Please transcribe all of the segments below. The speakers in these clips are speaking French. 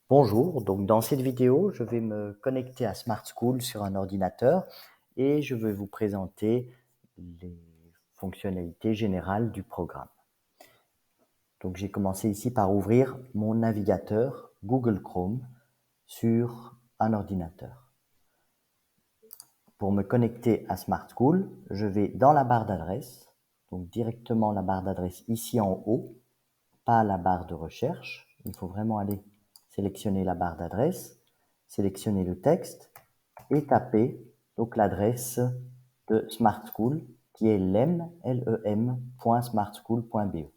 Bonjour, donc dans cette vidéo, je vais me connecter à Smart School sur un ordinateur et je vais vous présenter les fonctionnalités générales du programme. Donc j'ai commencé ici par ouvrir mon navigateur Google Chrome sur un ordinateur. Pour me connecter à Smart School, je vais dans la barre d'adresse, donc directement la barre d'adresse ici en haut, pas la barre de recherche. Il faut vraiment aller sélectionner la barre d'adresse, sélectionner le texte et taper donc l'adresse de Smart School qui est lem.smartschool.be.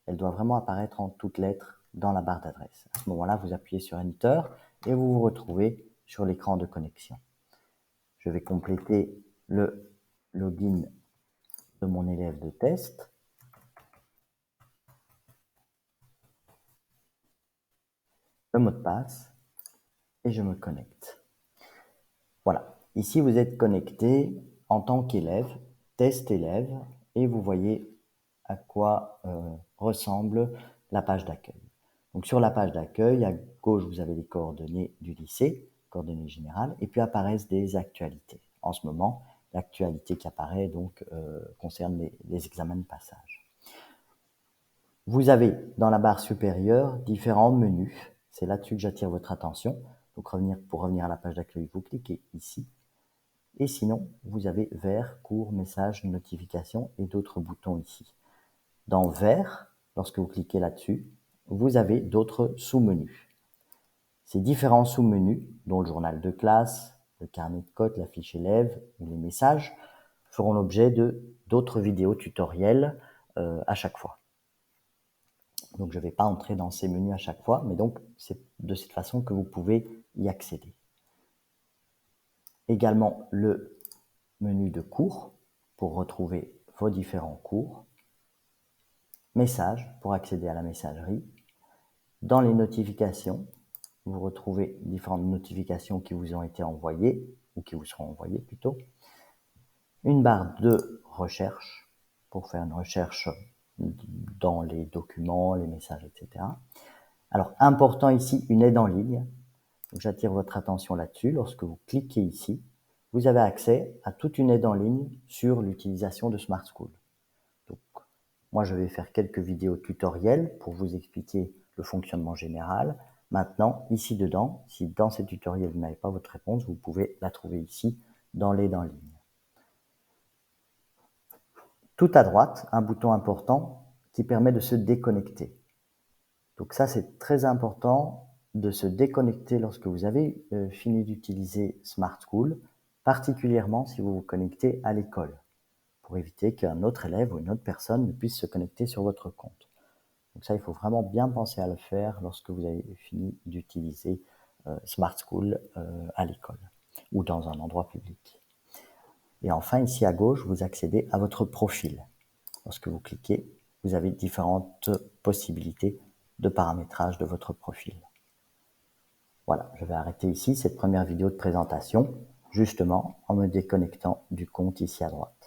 Elle doit vraiment apparaître en toutes lettres dans la barre d'adresse. À ce moment-là, vous appuyez sur Enter et vous vous retrouvez sur l'écran de connexion. Je vais compléter le login de mon élève de test. Le mot de passe et je me connecte. Voilà, ici vous êtes connecté en tant qu'élève, test élève, et vous voyez à quoi ressemble la page d'accueil. Donc sur la page d'accueil, à gauche vous avez les coordonnées du lycée, coordonnées générales, et puis apparaissent des actualités. En ce moment, l'actualité qui apparaît donc concerne les examens de passage. Vous avez dans la barre supérieure différents menus. C'est là-dessus que j'attire votre attention. Donc pour revenir à la page d'accueil, vous cliquez ici. Et sinon, vous avez vert, cours, message, notification et d'autres boutons ici. Dans vert, lorsque vous cliquez là-dessus, vous avez d'autres sous-menus. Ces différents sous-menus, dont le journal de classe, le carnet de code, la fiche élève ou les messages, feront l'objet d'autres vidéos tutoriels à chaque fois. Donc, je ne vais pas entrer dans ces menus à chaque fois, mais donc c'est de cette façon que vous pouvez y accéder. Également, le menu de cours pour retrouver vos différents cours. Messages pour accéder à la messagerie. Dans les notifications, vous retrouvez différentes notifications qui vous ont été envoyées, ou qui vous seront envoyées plutôt. Une barre de recherche pour faire une recherche dans les documents, les messages, etc. Alors, important ici, une aide en ligne. J'attire votre attention là-dessus. Lorsque vous cliquez ici, vous avez accès à toute une aide en ligne sur l'utilisation de Smart School. Donc, moi, je vais faire quelques vidéos tutoriels pour vous expliquer le fonctionnement général. Maintenant, ici dedans, si dans ces tutoriels vous n'avez pas votre réponse, vous pouvez la trouver ici dans l'aide en ligne. Tout à droite, un bouton important qui permet de se déconnecter. Donc ça, c'est très important de se déconnecter lorsque vous avez fini d'utiliser Smart School, particulièrement si vous vous connectez à l'école, pour éviter qu'un autre élève ou une autre personne ne puisse se connecter sur votre compte. Donc ça, il faut vraiment bien penser à le faire lorsque vous avez fini d'utiliser Smart School à l'école ou dans un endroit public. Et enfin, ici à gauche, vous accédez à votre profil. Lorsque vous cliquez, vous avez différentes possibilités de paramétrage de votre profil. Voilà, je vais arrêter ici cette première vidéo de présentation, justement en me déconnectant du compte ici à droite.